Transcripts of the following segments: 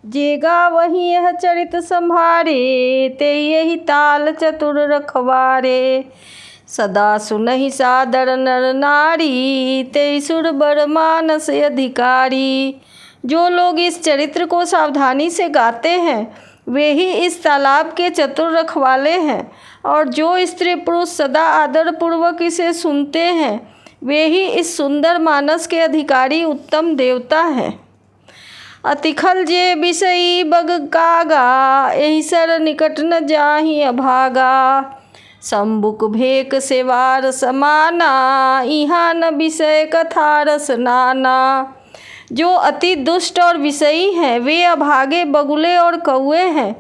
जेगा वही यह चरित संभारे, ते यही ताल चतुर रखवारे। सदा सुनहि सादर नर नारी, ते सुर बर मानस अधिकारी। जो लोग इस चरित्र को सावधानी से गाते हैं वे ही इस तालाब के चतुर रखवाले हैं, और जो स्त्री पुरुष सदा आदर पूर्वक इसे सुनते हैं वे ही इस सुंदर मानस के अधिकारी उत्तम देवता हैं। अतिखल जे बिसई बग कागा, एहि सर निकट न जाहि अभागा। संबुक भेक सेवार समाना, इहाँ न विषय कथा रस नाना। जो अति दुष्ट और विषयी हैं वे अभागे बगुले और कौए हैं,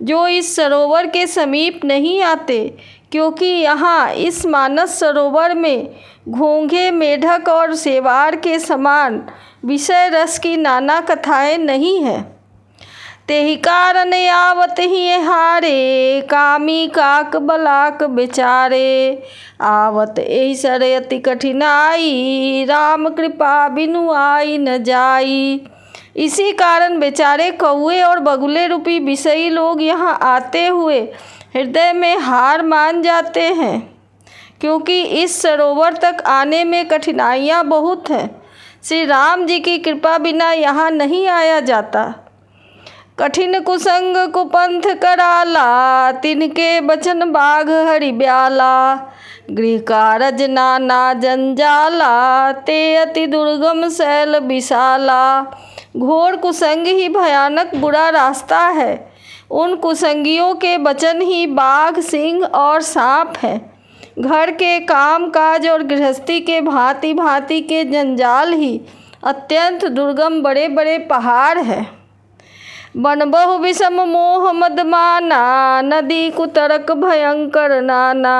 जो इस सरोवर के समीप नहीं आते, क्योंकि यहाँ इस मानस सरोवर में घोंघे, मेढक और सेवार के समान विषय रस की नाना कथाएं नहीं हैं। तेहि कारण आवत ही हारे, कामी काक बलाक बेचारे। आवत एहि सर अति कठिनाई, राम कृपा बिनु आई न जाई। इसी कारण बेचारे कौए और बगुले रूपी विषयी लोग यहाँ आते हुए हृदय में हार मान जाते हैं, क्योंकि इस सरोवर तक आने में कठिनाइयाँ बहुत हैं। श्री राम जी की कृपा बिना यहाँ नहीं आया जाता। कठिन कुसंग कुपंथ कराला, तिनके बचन बाघ हरि ब्याला। गृह कारज नाना जंजाला, ते अति दुर्गम शैल विशाला। घोर कुसंग ही भयानक बुरा रास्ता है, उन कुसंगियों के वचन ही बाघ, सिंह और सांप हैं। घर के काम काज और गृहस्थी के भांति भांति के जंजाल ही अत्यंत दुर्गम बड़े बड़े पहाड़ हैं। बन बहु विषम मोह मदमाना, नदी कुतरक भयंकर नाना।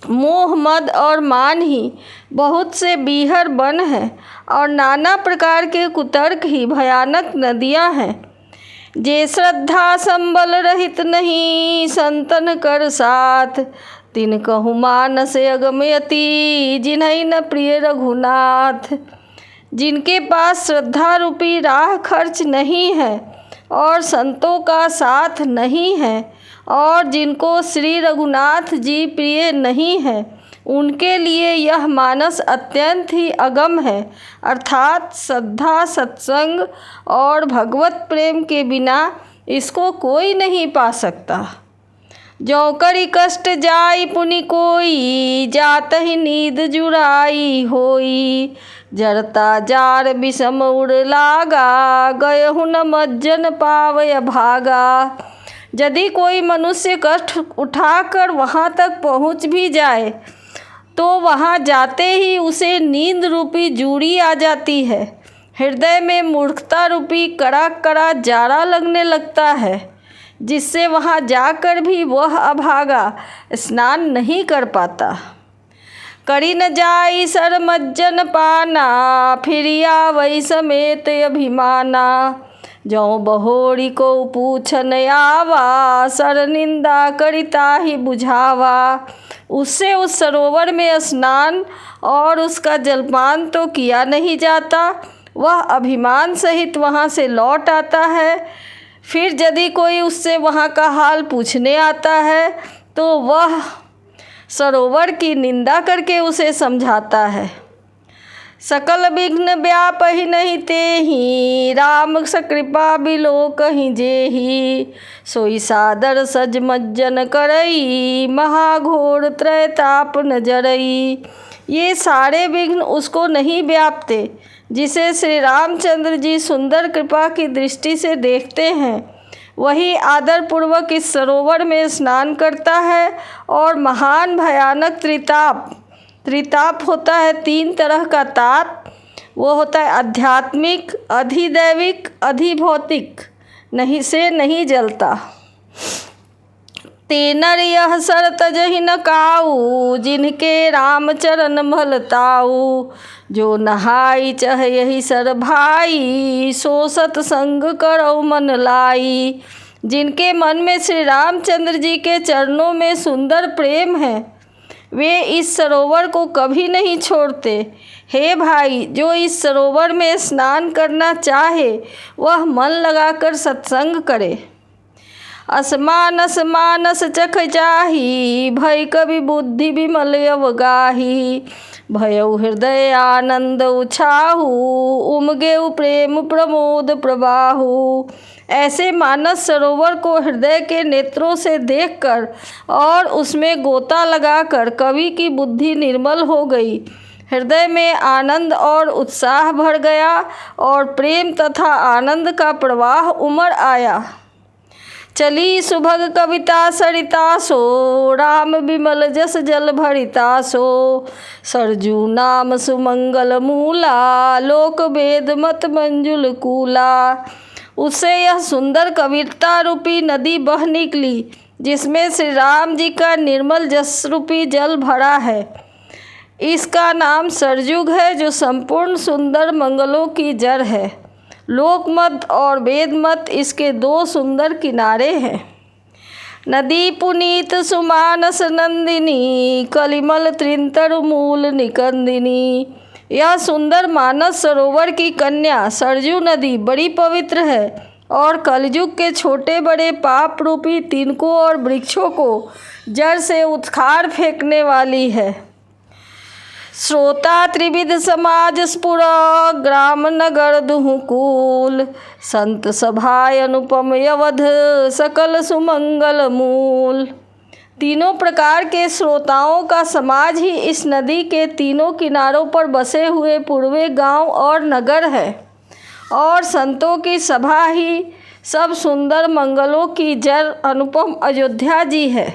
मोह मद और मान ही बहुत से बीहर वन हैं, और नाना प्रकार के कुतर्क ही भयानक नदियाँ हैं। जे श्रद्धा संबल रहित नहीं, संतन कर साथ। तिन कहु मानस अगमयति, जिन्है न प्रिय रघुनाथ। जिनके पास श्रद्धा रूपी राह खर्च नहीं है और संतों का साथ नहीं है, और जिनको श्री रघुनाथ जी प्रिय नहीं है, उनके लिए यह मानस अत्यंत ही अगम है। अर्थात श्रद्धा, सत्संग और भगवत प्रेम के बिना इसको कोई नहीं पा सकता। जो करी कष्ट जाई पुनि कोई, जात ही नींद जुराई होई। जरता जार विषम उड़ लागा, गयहु न मज्जन पावय भागा। यदि कोई मनुष्य कष्ट उठाकर वहाँ तक पहुँच भी जाए तो वहाँ जाते ही उसे नींद रूपी जूड़ी आ जाती है। हृदय में मूर्खता रूपी कड़ा कड़ा जारा लगने लगता है, जिससे वहाँ जाकर भी वह अभागा स्नान नहीं कर पाता। करी न जाई सर मज्जन पाना, फिरिया वही समेत अभिमाना। जो बहोरी को पूछन आवा, सर निंदा करिता ही बुझावा। उससे उस सरोवर में स्नान और उसका जलपान तो किया नहीं जाता, वह अभिमान सहित वहाँ से लौट आता है। फिर यदि कोई उससे वहाँ का हाल पूछने आता है तो वह सरोवर की निंदा करके उसे समझाता है। सकल विघ्न व्यापहि नहीं तेहि, राम सकृपा बिलो कहीं जेहि। सोई सादर सज मज्जन करई, महाघोर त्रैताप न जरई। ये सारे विघ्न उसको नहीं व्यापते, जिसे श्री रामचंद्र जी सुंदर कृपा की दृष्टि से देखते हैं वही आदर पूर्वक इस सरोवर में स्नान करता है। और महान भयानक त्रिताप होता है, 3 तरह का ताप। वो होता है आध्यात्मिक, अधिदैविक, अधिभौतिक, नहीं जलता। तेनर यह सर तजहि न काऊ, जिनके राम चरण भलताऊ। जो नहाई चह यही सर भाई, सो सतसंग करौ मन लाई। जिनके मन में श्री रामचंद्र जी के चरणों में सुंदर प्रेम है वे इस सरोवर को कभी नहीं छोड़ते। हे भाई, जो इस सरोवर में स्नान करना चाहे वह मन लगाकर सत्संग करे। असमानस मानस चख चाही, भय कवि बुद्धि विमल अवगाही। भयउ हृदय आनंद उछाहू, उमगेउ प्रेम प्रमोद प्रवाहू। ऐसे मानस सरोवर को हृदय के नेत्रों से देखकर और उसमें गोता लगाकर कवि की बुद्धि निर्मल हो गई, हृदय में आनंद और उत्साह भर गया और प्रेम तथा आनंद का प्रवाह उमड़ आया। चली सुभग कविता सरिता सो, राम विमल जस जल भरिता सो। सरजू नाम सुमंगल मूला, लोक वेद मत मंजुल कूला। उससे यह सुंदर कविता रूपी नदी बह निकली, जिसमें श्री राम जी का निर्मल जस रूपी जल भरा है। इसका नाम सरजुग है, जो संपूर्ण सुंदर मंगलों की जड़ है। लोकमत और वेदमत इसके दो सुंदर किनारे हैं। नदी पुनीत सुमानस नंदिनी, कलिमल त्रिंतर मूल निकंदिनी। यह सुंदर मानस सरोवर की कन्या सरजू नदी बड़ी पवित्र है और कलयुग के छोटे बड़े पाप रूपी तिनकों और वृक्षों को जड़ से उखाड़ फेंकने वाली है। श्रोता त्रिविध समाज स्फुर, ग्राम नगर दुहुकूल। संत सभाय अनुपम अवध, सकल सुमंगल मूल। तीनों प्रकार के श्रोताओं का समाज ही इस नदी के तीनों किनारों पर बसे हुए पूर्वे गांव और नगर है, और संतों की सभा ही सब सुंदर मंगलों की जड़ अनुपम अयोध्या जी है।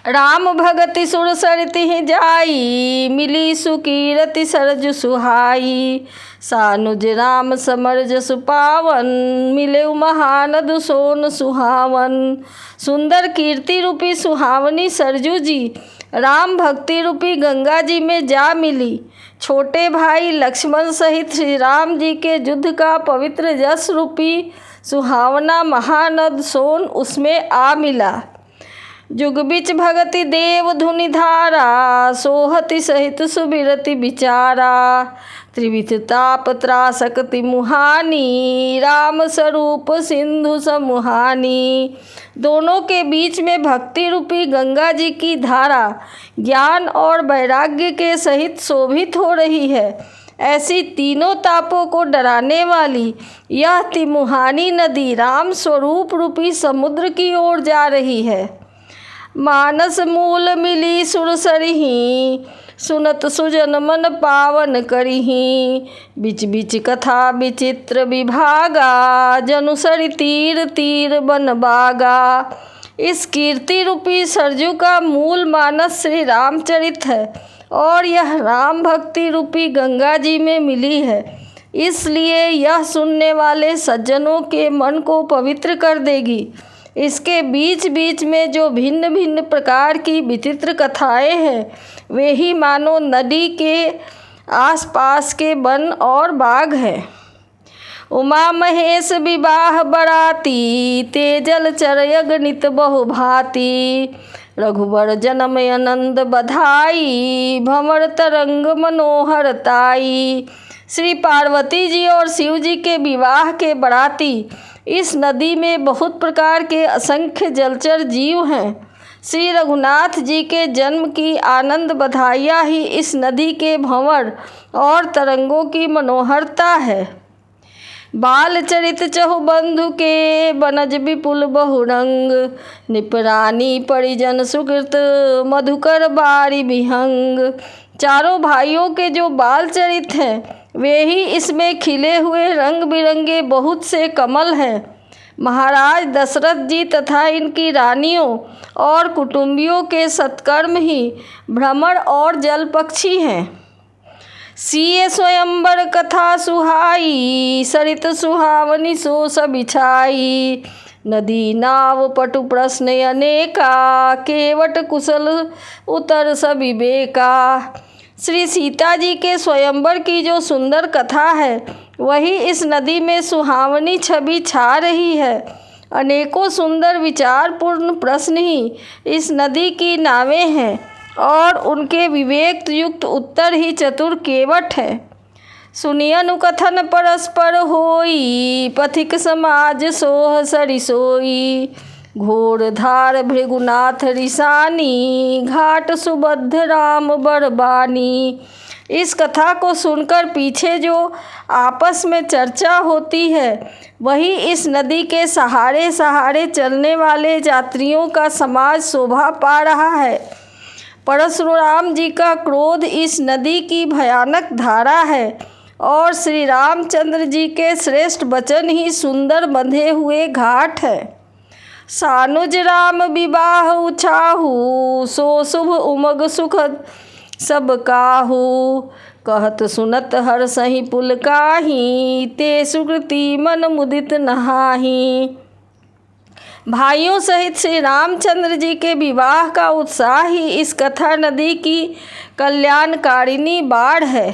राम भगति सुर सरिति ही जाई, मिली सुकीरति सरजु सुहाई। सानुज राम समर जसु पावन, मिले महानद सोन सुहावन। सुंदर कीर्ति रूपी सुहावनी सरजू जी राम भक्ति रूपी गंगा जी में जा मिली। छोटे भाई लक्ष्मण सहित श्री राम जी के युद्ध का पवित्र जस रूपी सुहावना महानद सोन उसमें आ मिला। जुग बिच भगति देव धुनि धारा, सोहति सहित सुबिरति विचारा। त्रिविध ताप त्रासकति मुहानी, राम स्वरूप सिंधु समुहानी। दोनों के बीच में भक्ति रूपी गंगा जी की धारा ज्ञान और वैराग्य के सहित शोभित हो रही है। ऐसी तीनों तापों को डराने वाली यह तिमुहानी नदी राम स्वरूप रूपी समुद्र की ओर जा रही है। मानस मूल मिली सुरसरिही, सुनत सुजन मन पावन करिही। बिच बिच कथा विचित्र विभागा, जनुसरि तीर तीर बन बागा। इस कीर्ति रूपी सरजू का मूल मानस श्री रामचरित है और यह राम भक्ति रूपी गंगा जी में मिली है। इसलिए यह सुनने वाले सज्जनों के मन को पवित्र कर देगी। इसके बीच बीच में जो भिन्न भिन्न प्रकार की विचित्र कथाएं हैं, वे ही मानो नदी के आसपास के वन और बाग हैं। उमा महेश विवाह बराती, तेजल चरयग नित बहुभांति। रघुवर जन्म आनंद बधाई, भंवर तरंग मनोहर ताई। श्री पार्वती जी और शिव जी के विवाह के बराती इस नदी में बहुत प्रकार के असंख्य जलचर जीव हैं। श्री रघुनाथ जी के जन्म की आनंद बधाइयाँ ही इस नदी के भंवर और तरंगों की मनोहरता है। बाल चरित चहु बंधु के, बनज विपुल बहुरंग। निपरानी परिजन सुकृत, मधुकर बारी विहंग। चारों भाइयों के जो बाल चरित हैं, वे ही इसमें खिले हुए रंग बिरंगे बहुत से कमल हैं। महाराज दशरथ जी तथा इनकी रानियों और कुटुंबियों के सत्कर्म ही भ्रमर और जल पक्षी हैं। सीए स्वयंवर कथा सुहाई, सरित सुहावनी सो सबिछाई। नदी नाव पटु प्रश्न अनेका, केवट कुशल उतर सविवेका। श्री सीता जी के स्वयंवर की जो सुंदर कथा है, वही इस नदी में सुहावनी छवि छा रही है। अनेकों सुंदर विचारपूर्ण प्रश्न ही इस नदी की नावें हैं और उनके विवेक युक्त उत्तर ही चतुर केवट है। सुनिय अनुकथन परस्पर होई, पथिक समाज सोह सरिसोई। घोर धार भृगुनाथ रिसानी, घाट सुबद्ध राम बरबानी। इस कथा को सुनकर पीछे जो आपस में चर्चा होती है वही इस नदी के सहारे सहारे चलने वाले यात्रियों का समाज शोभा पा रहा है। परशुराम जी का क्रोध इस नदी की भयानक धारा है और श्री रामचंद्र जी के श्रेष्ठ वचन ही सुंदर बंधे हुए घाट है। सानुज राम विवाह उछाहू, सो शुभ उमग सुखद सब काहू। कहत सुनत हर सही पुल काही, ते सुकृति मन मुदित नहाही। भाइयों सहित श्री रामचंद्र जी के विवाह का उत्साह ही इस कथा नदी की कल्याणकारिणी बाढ़ है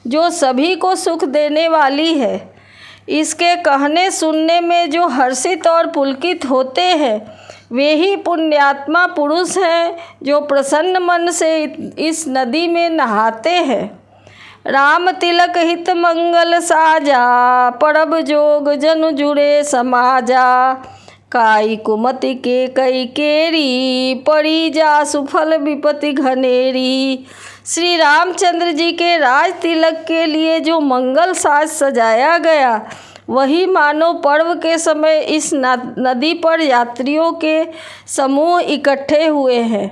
जो सभी को सुख देने वाली है। इसके कहने सुनने में जो हर्षित और पुलकित होते हैं वे ही पुण्यात्मा पुरुष हैं जो प्रसन्न मन से इस नदी में नहाते हैं। राम तिलक हित मंगल साजा, परब जोग जनु जुड़े समाजा। काई कुमति के कई केरी, पड़ी जा सुफल विपति घनेरी। श्री रामचंद्र जी के राज तिलक के लिए जो मंगल साज सजाया गया वही मानो पर्व के समय इस नदी पर यात्रियों के समूह इकट्ठे हुए हैं।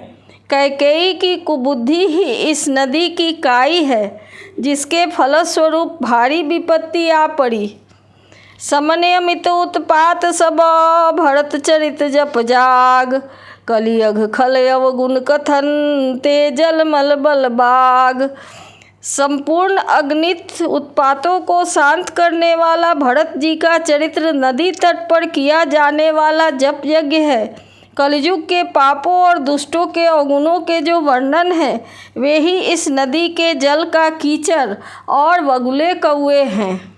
कैकेयी की कुबुद्धि ही इस नदी की काई है जिसके फलस्वरूप भारी विपत्ति आ पड़ी। समन्यमित उत्पात सब, भरत चरित जप जाग। कलियघ खल अवगुण कथन, ते जलमल बल बाग। संपूर्ण अगणित उत्पातों को शांत करने वाला भरत जी का चरित्र नदी तट पर किया जाने वाला जप यज्ञ है। कलयुग के पापों और दुष्टों के अवगुणों के जो वर्णन है वे ही इस नदी के जल का कीचड़ और बगुले कौए हैं।